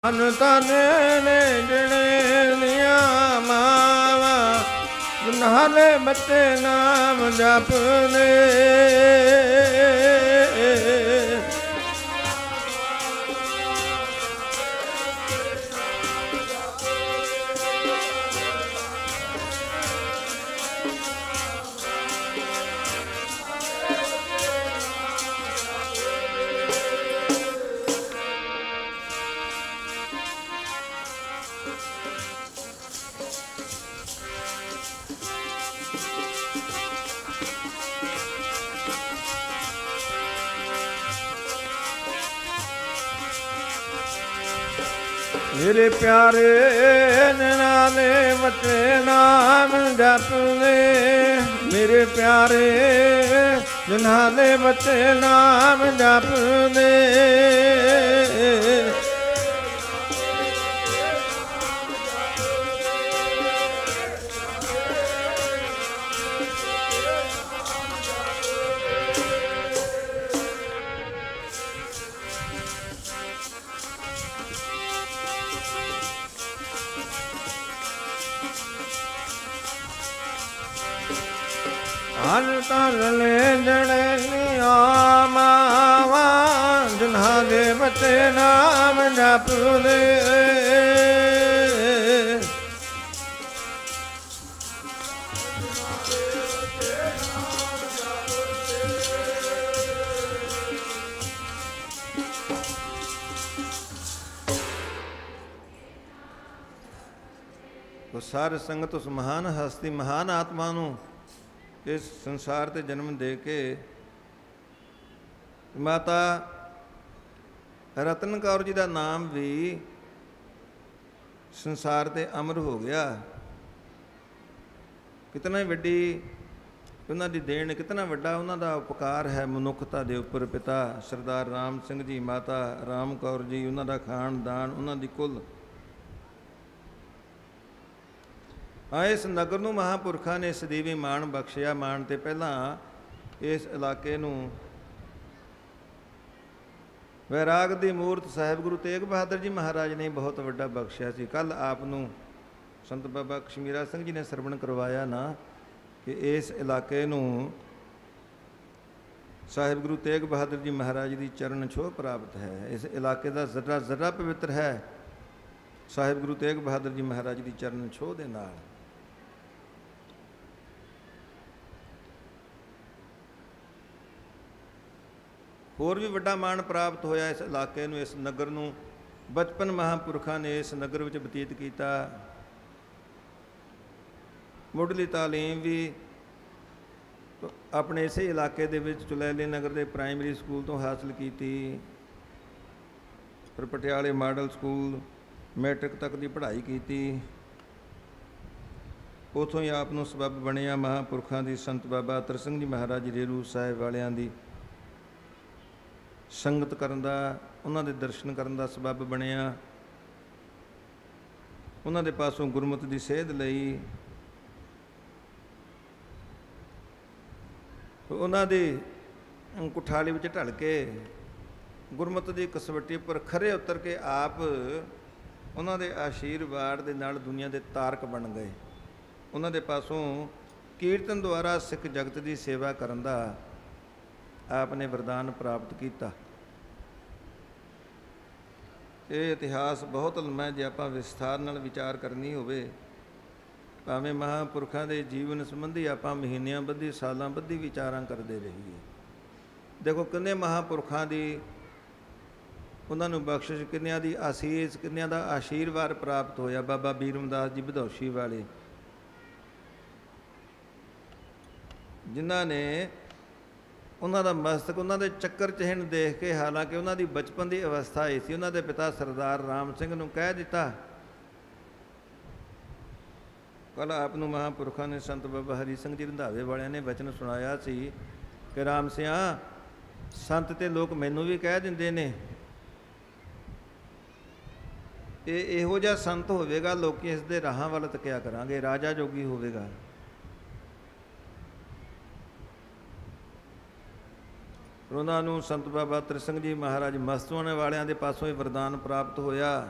ਅਨ ਤਨ ਨੇ ਜਣੇ ਦੀਆਂ ਮਾਵਾਂ ਨਾਲੇ ਬੱਚੇ ਨਾਮ ਜਪਨੇ। मेरे प्यारे नाले बच्चे नाम जपने। मेरे प्यारे नाले बच्चे नाम जपने। ਹਰ ਤਨ ਲੈ ਜਣੇ ਮਾਵਾਂ ਜਿਨ੍ਹਾਂ ਦੇ ਬੱਚੇ ਨਾਮ ਜਪਦੇ। ਸਾਰ ਸੰਗਤ ਉਸ ਮਹਾਨ ਹਸਤੀ ਮਹਾਨ ਆਤਮਾ ਨੂੰ ਇਸ ਸੰਸਾਰ ਤੇ ਜਨਮ ਦੇ ਕੇ ਮਾਤਾ ਰਤਨ ਕੌਰ ਜੀ ਦਾ ਨਾਮ ਵੀ ਸੰਸਾਰ ਤੇ ਅਮਰ ਹੋ ਗਿਆ। ਕਿਤਨਾ ਵੱਡੀ ਉਹਨਾਂ ਦੀ ਦੇਣ, ਕਿਤਨਾ ਵੱਡਾ ਉਹਨਾਂ ਦਾ ਉਪਕਾਰ ਹੈ ਮਨੁੱਖਤਾ ਦੇ ਉੱਪਰ। ਪਿਤਾ ਸਰਦਾਰ ਰਾਮ ਸਿੰਘ ਜੀ, ਮਾਤਾ ਰਾਮ ਕੌਰ ਜੀ, ਉਹਨਾਂ ਦਾ ਖਾਨਦਾਨ, ਉਹਨਾਂ ਦੀ ਕੁੱਲ। ਇਸ ਨਗਰ ਨੂੰ ਮਹਾਂਪੁਰਖਾਂ ਨੇ ਸਦੀਵੀ ਮਾਣ ਬਖਸ਼ਿਆ। ਮਾਣ ਤੇ ਪਹਿਲਾਂ ਇਸ ਇਲਾਕੇ ਨੂੰ ਵੈਰਾਗ ਦੀ ਮੂਰਤ ਸਾਹਿਬ ਗੁਰੂ ਤੇਗ ਬਹਾਦਰ ਜੀ ਮਹਾਰਾਜ ਨੇ ਬਹੁਤ ਵੱਡਾ ਬਖਸ਼ਿਆ ਸੀ। ਕੱਲ੍ਹ ਆਪ ਨੂੰ ਸੰਤ ਬਾਬਾ ਕਸ਼ਮੀਰਾ ਸਿੰਘ ਜੀ ਨੇ ਸਰਵਣ ਕਰਵਾਇਆ ਨਾ ਕਿ ਇਸ ਇਲਾਕੇ ਨੂੰ ਸਾਹਿਬ ਗੁਰੂ ਤੇਗ ਬਹਾਦਰ ਜੀ ਮਹਾਰਾਜ ਦੀ ਚਰਨ ਛੋਹ ਪ੍ਰਾਪਤ ਹੈ। ਇਸ ਇਲਾਕੇ ਦਾ ਜ਼ਰਾ ਜ਼ਰਾ ਪਵਿੱਤਰ ਹੈ ਸਾਹਿਬ ਗੁਰੂ ਤੇਗ ਬਹਾਦਰ ਜੀ ਮਹਾਰਾਜ ਦੀ ਚਰਨ ਛੋਹ ਦੇ ਨਾਲ। ਹੋਰ ਵੀ ਵੱਡਾ ਮਾਣ ਪ੍ਰਾਪਤ ਹੋਇਆ ਇਸ ਇਲਾਕੇ ਨੂੰ, ਇਸ ਨਗਰ ਨੂੰ। ਬਚਪਨ ਮਹਾਂਪੁਰਖਾਂ ਨੇ ਇਸ ਨਗਰ ਵਿੱਚ ਬਤੀਤ ਕੀਤਾ। ਮੁੱਢਲੀ ਤਾਲੀਮ ਵੀ ਆਪਣੇ ਇਸੇ ਇਲਾਕੇ ਦੇ ਵਿੱਚ ਚੁਲੈਲੀ ਨਗਰ ਦੇ ਪ੍ਰਾਇਮਰੀ ਸਕੂਲ ਤੋਂ ਹਾਸਲ ਕੀਤੀ। ਫਿਰ ਪਟਿਆਲੇ ਮਾਡਲ ਸਕੂਲ ਮੈਟ੍ਰਿਕ ਤੱਕ ਦੀ ਪੜ੍ਹਾਈ ਕੀਤੀ। ਉੱਥੋਂ ਹੀ ਆਪ ਨੂੰ ਸਬੱਬ ਬਣਿਆ ਮਹਾਂਪੁਰਖਾਂ ਦੀ ਸੰਤ ਬਾਬਾ ਅਤਰ ਸਿੰਘ ਜੀ ਮਹਾਰਾਜ ਰੇਰੂ ਸਾਹਿਬ ਵਾਲਿਆਂ ਦੀ ਸੰਗਤ ਕਰਨ ਦਾ, ਉਹਨਾਂ ਦੇ ਦਰਸ਼ਨ ਕਰਨ ਦਾ ਸਬੱਬ ਬਣਿਆ। ਉਹਨਾਂ ਦੇ ਪਾਸੋਂ ਗੁਰਮਤਿ ਦੀ ਸੇਧ ਲਈ। ਉਹਨਾਂ ਦੀ ਕੁਠਾਲੀ ਵਿੱਚ ਢਲ ਕੇ ਗੁਰਮਤਿ ਦੀ ਕਸਵੱਟੀ ਉੱਪਰ ਖਰੇ ਉਤਰ ਕੇ ਆਪ ਉਹਨਾਂ ਦੇ ਆਸ਼ੀਰਵਾਦ ਦੇ ਨਾਲ ਦੁਨੀਆ ਦੇ ਤਾਰਕ ਬਣ ਗਏ। ਉਹਨਾਂ ਦੇ ਪਾਸੋਂ ਕੀਰਤਨ ਦੁਆਰਾ ਸਿੱਖ ਜਗਤ ਦੀ ਸੇਵਾ ਕਰਨ ਦਾ ਆਪ ਨੇ ਵਰਦਾਨ ਪ੍ਰਾਪਤ ਕੀਤਾ। ਇਹ ਇਤਿਹਾਸ ਬਹੁਤ ਲੰਮਾ, ਜੇ ਆਪਾਂ ਵਿਸਥਾਰ ਨਾਲ ਵਿਚਾਰ ਕਰਨੀ ਹੋਵੇ। ਭਾਵੇਂ ਮਹਾਂਪੁਰਖਾਂ ਦੇ ਜੀਵਨ ਸੰਬੰਧੀ ਆਪਾਂ ਮਹੀਨਿਆਂ ਬੱਧੀ, ਸਾਲਾਂ ਬੱਧੀ ਵਿਚਾਰਾਂ ਕਰਦੇ ਰਹੀਏ। ਦੇਖੋ ਕਿੰਨੇ ਮਹਾਂਪੁਰਖਾਂ ਦੀ ਉਹਨਾਂ ਨੂੰ ਬਖਸ਼ਿਸ਼, ਕਿੰਨਿਆਂ ਦੀ ਆਸੀਸ, ਕਿੰਨਿਆਂ ਦਾ ਆਸ਼ੀਰਵਾਦ ਪ੍ਰਾਪਤ ਹੋਇਆ। ਬਾਬਾ ਬੀਰਮਦਾਸ ਜੀ ਬਧੌਸ਼ੀ ਵਾਲੇ, ਜਿਨ੍ਹਾਂ ਨੇ ਉਹਨਾਂ ਦਾ ਮਸਤਕ, ਉਹਨਾਂ ਦੇ ਚੱਕਰ ਚਿਹਨ ਦੇਖ ਕੇ, ਹਾਲਾਂਕਿ ਉਹਨਾਂ ਦੀ ਬਚਪਨ ਦੀ ਅਵਸਥਾ ਇਹ ਸੀ, ਉਹਨਾਂ ਦੇ ਪਿਤਾ ਸਰਦਾਰ ਰਾਮ ਸਿੰਘ ਨੂੰ ਕਹਿ ਦਿੱਤਾ। ਕੱਲ੍ਹ ਆਪ ਨੂੰ ਮਹਾਂਪੁਰਖਾਂ ਨੇ ਸੰਤ ਬਾਬਾ ਹਰੀ ਸਿੰਘ ਜੀ ਰੰਧਾਵੇ ਵਾਲਿਆਂ ਨੇ ਵਚਨ ਸੁਣਾਇਆ ਸੀ ਕਿ ਰਾਮ ਸਿਆ, ਸੰਤ ਤੇ ਲੋਕ ਮੈਨੂੰ ਵੀ ਕਹਿ ਦਿੰਦੇ ਨੇ, ਇਹ ਇਹੋ ਜਿਹਾ ਸੰਤ ਹੋਵੇਗਾ ਲੋਕ ਇਸ ਦੇ ਰਾਹਾਂ ਵੱਲ ਤੱਕਿਆ ਕਰਾਂਗੇ, ਰਾਜਾ ਜੋਗੀ ਹੋਵੇਗਾ। ਉਹਨਾਂ ਨੂੰ ਸੰਤ ਬਾਬਾ ਅਤਰ ਸਿੰਘ ਜੀ ਮਹਾਰਾਜ ਮਸਤੂਆਣੇ ਵਾਲਿਆਂ ਦੇ ਪਾਸੋਂ ਹੀ ਵਰਦਾਨ ਪ੍ਰਾਪਤ ਹੋਇਆ।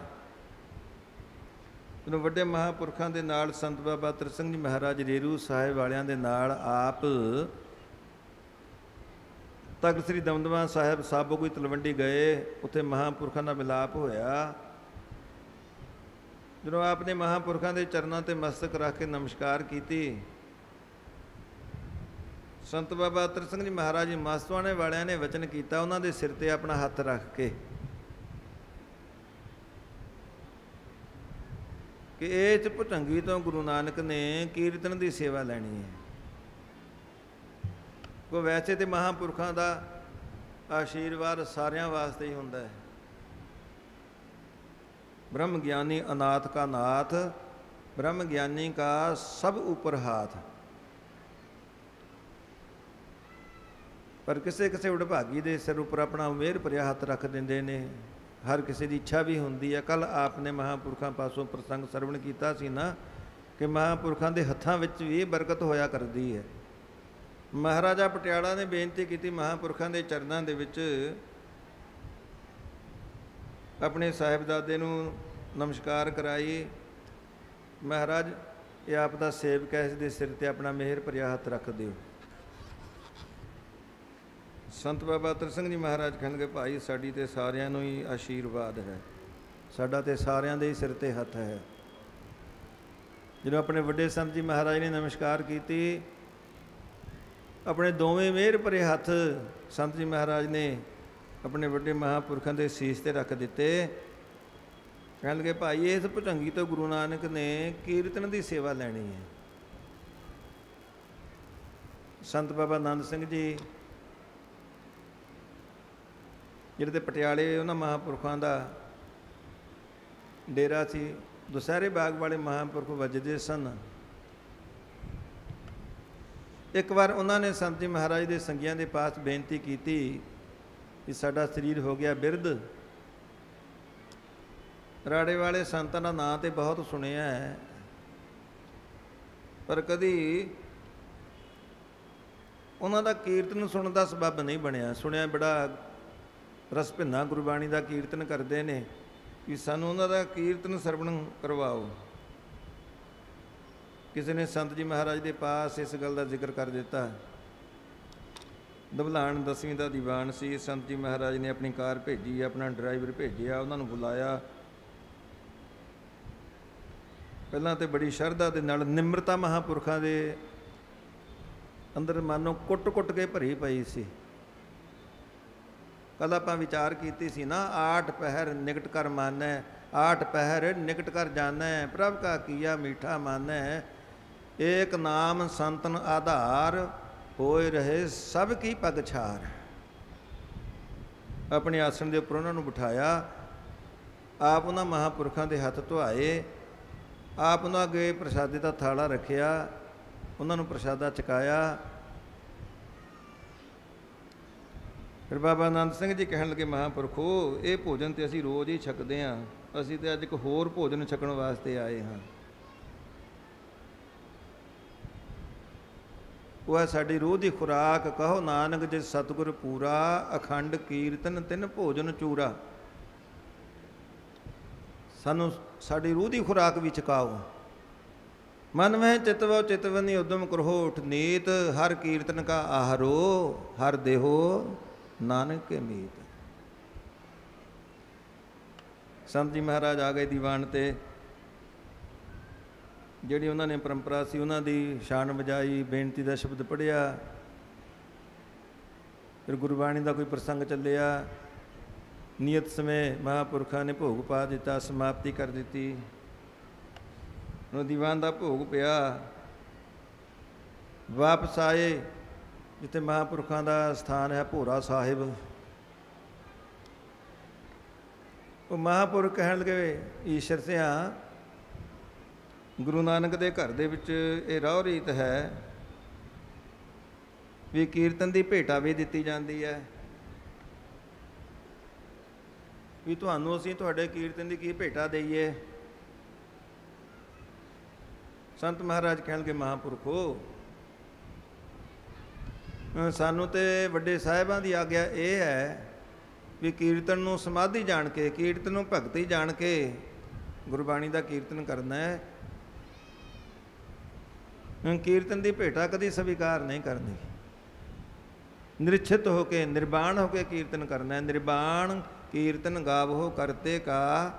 ਜਦੋਂ ਵੱਡੇ ਮਹਾਂਪੁਰਖਾਂ ਦੇ ਨਾਲ ਸੰਤ ਬਾਬਾ ਤਰ ਸਿੰਘ ਜੀ ਮਹਾਰਾਜ ਰੇਰੂ ਸਾਹਿਬ ਵਾਲਿਆਂ ਦੇ ਨਾਲ ਆਪ ਤਖਤ ਸ੍ਰੀ ਦਮਦਮਾ ਸਾਹਿਬ ਸਾਬੋ ਕੋਈ ਤਲਵੰਡੀ ਗਏ, ਉੱਥੇ ਮਹਾਂਪੁਰਖਾਂ ਦਾ ਮਿਲਾਪ ਹੋਇਆ। ਜਦੋਂ ਆਪ ਨੇ ਮਹਾਂਪੁਰਖਾਂ ਦੇ ਚਰਨਾਂ 'ਤੇ ਮਸਤਕ ਰੱਖ ਕੇ ਨਮਸਕਾਰ ਕੀਤੀ, ਸੰਤ ਬਾਬਾ ਤਰ ਸਿੰਘ ਜੀ ਮਹਾਰਾਜ ਜੀ ਮਸਤਵਾਣੇ ਵਾਲਿਆਂ ਨੇ ਵਚਨ ਕੀਤਾ, ਉਹਨਾਂ ਦੇ ਸਿਰ 'ਤੇ ਆਪਣਾ ਹੱਥ ਰੱਖ ਕੇ ਕਿ ਇਸ ਭੁਜੰਗੀ ਤੋਂ ਗੁਰੂ ਨਾਨਕ ਨੇ ਕੀਰਤਨ ਦੀ ਸੇਵਾ ਲੈਣੀ ਹੈ। ਕੋ ਵੈਸੇ ਤੇ ਮਹਾਂਪੁਰਖਾਂ ਦਾ ਆਸ਼ੀਰਵਾਦ ਸਾਰਿਆਂ ਵਾਸਤੇ ਹੀ ਹੁੰਦਾ ਹੈ। ब्रह्म ज्ञानी अनाथ का नाथ, ब्रह्म ज्ञानी का सब ऊपर हाथ। पर किसे किसे उडभागी दे सिर उपर अपना मेहर भरिया हथ रख देंदे ने। हर किसी की इच्छा भी होंदी है। कल आपने महापुरखों पासों प्रसंग सरवण किया सी ना कि महापुरखों के हत्थों विच भी बरकत होया करती है। महाराजा पटियाला ने बेनती की महापुरखों के चरणों के विच अपने साहिबजादे नूं नमस्कार कराई। महाराज ये आप दा सेवक है, इसके सिर ते अपना मेहर भरिया हथ रख दिओ। संत बाबा तर सिंह जी महाराज कहणगे भाई साडी ते सारियां नूं ही आशीर्वाद है, साडा ते सारियां दे ही सिर ते हथ है। जदों अपने वड्डे संत जी महाराज ने नमस्कार की, अपने दोवें मेहर भरे हथ संत जी महाराज ने अपने वड्डे महापुरखों के सीस ते रख दिते। कह लगे भाई इस भुजंगी तो गुरु नानक ने कीर्तन की सेवा लैनी है। संत बाबा नंद सिंह जी जिहड़े ते पटियाले उन्हां महापुरखों का डेरा सी, दुसहरे बाग वाले महापुरख वजदे सन। एक बार उन्होंने संत जी महाराज के संगियां के पास बेनती की कि साडा शरीर हो गया बिरध। राड़े वाले संतां दा नां तो बहुत सुनिया है, पर कदी उन्हां दा कीर्तन सुनने का सबब नहीं बनिया। सुनिया बड़ा रस भिन्ना गुरबाणी का कीर्तन करते हैं कि सानू उन्हां दा कीर्तन सरवण करवाओ। किसी ने संत जी महाराज के पास इस गल का जिक्र कर दिता। दबलान 10वीं का दीवान सी। संत जी महाराज ने अपनी कार भेजी, अपना ड्राइवर भेजिया, उन्होंने बुलाया। पहलां तो बड़ी शरधा के नाल निमरता महापुरखों के अंदर मानो कुट कुट के भरी पई सी। कल आपां विचार कीती सी ना, 8 पहर निकट कर मानै, 8 पहर निकट कर जानै, प्रभ का किया मीठा मानै, एक नाम संतन आधार, होए रहे सब की पग छार। अपने आसन के उपर उन्होंने बिठाया, आप उन्होंने महापुरखों के हथ धोआए, आप उन्होंने अगे प्रसादे का थाला रखिया, उन्होंने प्रसादा चकाया। फिर बाबा नंद सिंह जी कहन लगे महापुरखो ये भोजन तो असीं रोज़ ही छकते हाँ, असीं तो अज एक होर भोजन छकण वास्ते आए हाँ। वह साडी रूह की खुराक, कहो नानक जिस सतगुर पूरा, अखंड कीर्तन तिन भोजन चूरा। सानू साडी रूह की खुराक भी चकाओ। मन में चितवो चितवनी उद्यम करो उठ नीत, हर कीर्तन का आहारो, हर देहो नानक के मीत। संत जी महाराज आ गए दीवान ते। जिहड़ी उन्होंने परंपरा सी उन्होंने शान बजाई, बेनती का शब्द पढ़िया। फिर गुरबाणी का कोई प्रसंग चलिया। नियत समय महापुरखों ने भोग पा दिता, समाप्ति कर दी। दीवान का भोग पिया। वापस आए जिथे महापुरखों का स्थान है भोरा साहिब। वो महापुरख कहण लगे ईश्वर से हाँ गुरु नानक के घर दे विच ये रौह रीत है भी कीर्तन की भेटा भी दी जाती है भी तुहानू असीं तुहाडे कीर्तन की की भेटा दईए। संत महाराज कहण लगे महापुरखो सानू तो वड्डे साहिबां की आग्या ये है भी कीर्तन नूं समाधि जान के, कीर्तन नूं भगती जान के ਗੁਰਬਾਣੀ ਦਾ ਕੀਰਤਨ ਕਰਨਾ ਹੈ। ਕੀਰਤਨ ਦੀ ਭੇਟਾ ਕਦੀ ਸਵੀਕਾਰ ਨਹੀਂ ਕਰਨੀ। ਨਿਰਛਿਤ ਹੋ ਕੇ, ਨਿਰਵਾਣ ਹੋ ਕੇ ਕੀਰਤਨ ਕਰਨਾ ਹੈ। ਨਿਰਵਾਣ ਕੀਰਤਨ ਗਾਵੋ ਕਰਤੇ ਕਾ,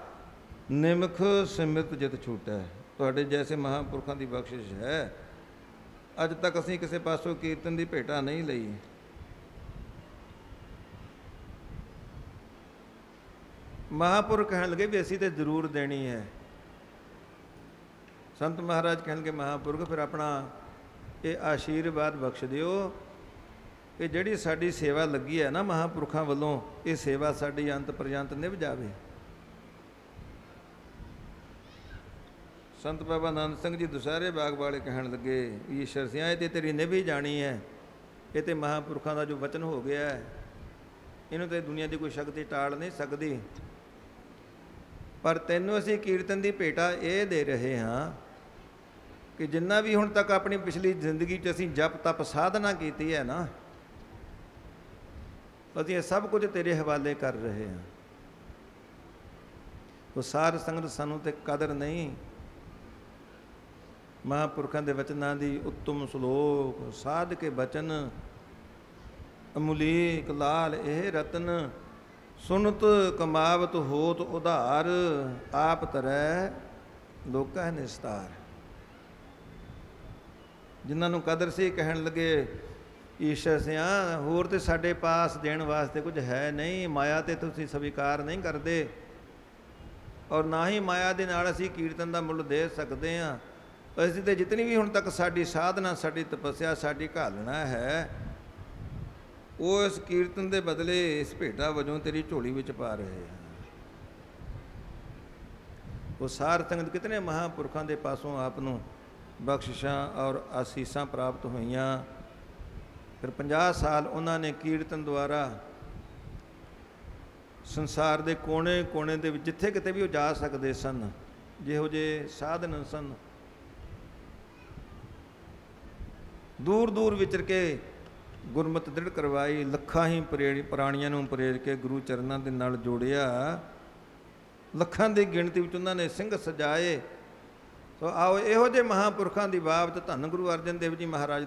ਨਿਮਖ ਸਿਮਰਤ ਜਿਤ ਛੂਟੈ। ਤੁਹਾਡੇ ਜੈਸੇ ਮਹਾਂਪੁਰਖਾਂ ਦੀ ਬਖਸ਼ਿਸ਼ ਹੈ। ਅੱਜ ਤੱਕ ਅਸੀਂ ਕਿਸੇ ਪਾਸੋਂ ਕੀਰਤਨ ਦੀ ਭੇਟਾ ਨਹੀਂ ਲਈ। ਮਹਾਂਪੁਰਖ ਕਹਿਣ ਲੱਗੇ ਵੀ ਅਸੀਂ ਤੇ ਜ਼ਰੂਰ ਦੇਣੀ ਹੈ। ਸੰਤ ਮਹਾਰਾਜ ਕਹਿਣਗੇ ਮਹਾਂਪੁਰਖ ਫਿਰ ਆਪਣਾ ਇਹ ਆਸ਼ੀਰਵਾਦ ਬਖਸ਼ ਦਿਓ ਕਿ ਜਿਹੜੀ ਸਾਡੀ ਸੇਵਾ ਲੱਗੀ ਹੈ ਨਾ ਮਹਾਂਪੁਰਖਾਂ ਵੱਲੋਂ, ਇਹ ਸੇਵਾ ਸਾਡੀ ਅੰਤ ਪਰਯੰਤ ਨਿਭ ਜਾਵੇ। ਸੰਤ ਬਾਬਾ ਆਨੰਦ ਸਿੰਘ ਜੀ ਦੁਸਹਿਰੇ ਬਾਗ ਵਾਲੇ ਕਹਿਣ ਲੱਗੇ ਈਸ਼ਰ ਸਿਆਂ ਇਹ ਤੇ ਤੇਰੀ ਨਿਭੀ ਜਾਣੀ ਹੈ। ਇਹ ਤੇ ਮਹਾਂਪੁਰਖਾਂ ਦਾ ਜੋ ਵਚਨ ਹੋ ਗਿਆ ਹੈ, ਇਹਨੂੰ ਤੇ ਦੁਨੀਆ ਦੀ ਕੋਈ ਸ਼ਕਤੀ ਟਾਲ ਨਹੀਂ ਸਕਦੀ। ਪਰ ਤੈਨੂੰ ਅਸੀਂ ਕੀਰਤਨ ਦੀ ਭੇਟਾ ਇਹ ਦੇ ਰਹੇ ਹਾਂ ਕਿ ਜਿੰਨਾ ਵੀ ਹੁਣ ਤੱਕ ਆਪਣੀ ਪਿਛਲੀ ਜ਼ਿੰਦਗੀ 'ਚ ਅਸੀਂ ਜਪ ਤਪ ਸਾਧਨਾ ਕੀਤੀ ਹੈ ਨਾ, ਅਸੀਂ ਇਹ ਸਭ ਕੁਝ ਤੇਰੇ ਹਵਾਲੇ ਕਰ ਰਹੇ ਹਾਂ। ਉਹ ਸਾਧ ਸੰਗਤ ਸਾਨੂੰ ਤੇ ਕਦਰ ਨਹੀਂ। ਮਹਾਂਪੁਰਖਾਂ ਦੇ ਵਚਨਾਂ ਦੀ ਉੱਤਮ ਸ਼ਲੋਕ ਸਾਧ ਕੇ ਬਚਨ, ਅਮੁਲੀਕ ਲਾਲ ਇਹ ਰਤਨ, ਸੁਨਤ ਕਮਾਵਤ ਹੋਤ ਉਧਾਰ, ਆਪ ਤਰੈ ਲੋਕਾ ਨਿਸਤਾਰ। ਜਿਨ੍ਹਾਂ ਨੂੰ ਕਦਰ ਸੀ ਕਹਿਣ ਲੱਗੇ ਈਸ਼ਰ ਸਿਆਂ ਹੋਰ ਤੇ ਸਾਡੇ ਪਾਸ ਦੇਣ ਵਾਸਤੇ ਕੁਝ ਹੈ ਨਹੀਂ। ਮਾਇਆ ਤੇ ਤੁਸੀਂ ਸਵੀਕਾਰ ਨਹੀਂ ਕਰਦੇ ਔਰ ਨਾ ਹੀ ਮਾਇਆ ਦੇ ਨਾਲ ਅਸੀਂ ਕੀਰਤਨ ਦਾ ਮੁੱਲ ਦੇ ਸਕਦੇ ਹਾਂ। ਅਸੀਂ ਤੇ ਜਿਤਨੀ ਵੀ ਹੁਣ ਤੱਕ ਸਾਡੀ ਸਾਧਨਾ, ਸਾਡੀ ਤਪੱਸਿਆ, ਸਾਡੀ ਘਾਲਣਾ ਹੈ, ਉਹ ਇਸ ਕੀਰਤਨ ਦੇ ਬਦਲੇ ਇਸ ਭੇਟਾ ਵਜੋਂ ਤੇਰੀ ਝੋਲੀ ਵਿੱਚ ਪਾ ਰਹੇ ਹਾਂ। ਉਹ ਸਾਰ ਸੰਗਤ ਕਿਤਨੇ ਮਹਾਂਪੁਰਖਾਂ ਦੇ ਪਾਸੋਂ ਆਪ ਨੂੰ ਬਖਸ਼ਿਸ਼ਾਂ ਔਰ ਆਸੀਸਾਂ ਪ੍ਰਾਪਤ ਹੋਈਆਂ। ਫਿਰ 50 ਸਾਲ ਉਹਨਾਂ ਨੇ ਕੀਰਤਨ ਦੁਆਰਾ ਸੰਸਾਰ ਦੇ ਕੋਨੇ ਕੋਨੇ ਦੇ ਵਿੱਚ ਜਿੱਥੇ ਕਿਤੇ ਵੀ ਉਹ ਜਾ ਸਕਦੇ ਸਨ, ਜਿਹੋ ਜਿਹੇ ਸਾਧਨ ਸਨ, ਦੂਰ ਦੂਰ ਵਿਚਰ ਕੇ ਗੁਰਮਤਿ ਦ੍ਰਿੜ ਕਰਵਾਈ। ਲੱਖਾਂ ਹੀ ਪ੍ਰਾਣੀਆਂ ਨੂੰ ਪ੍ਰੇਰ ਕੇ ਗੁਰੂ ਚਰਨਾਂ ਦੇ ਨਾਲ ਜੋੜਿਆ। ਲੱਖਾਂ ਦੀ ਗਿਣਤੀ ਵਿੱਚ ਉਹਨਾਂ ਨੇ ਸਿੰਘ ਸਜਾਏ। ਸੋ ਆਓ ਇਹੋ ਜਿਹੇ ਮਹਾਂਪੁਰਖਾਂ ਦੀ ਬਾਬਤ ਧੰਨ ਗੁਰੂ ਅਰਜਨ ਦੇਵ ਜੀ ਮਹਾਰਾਜ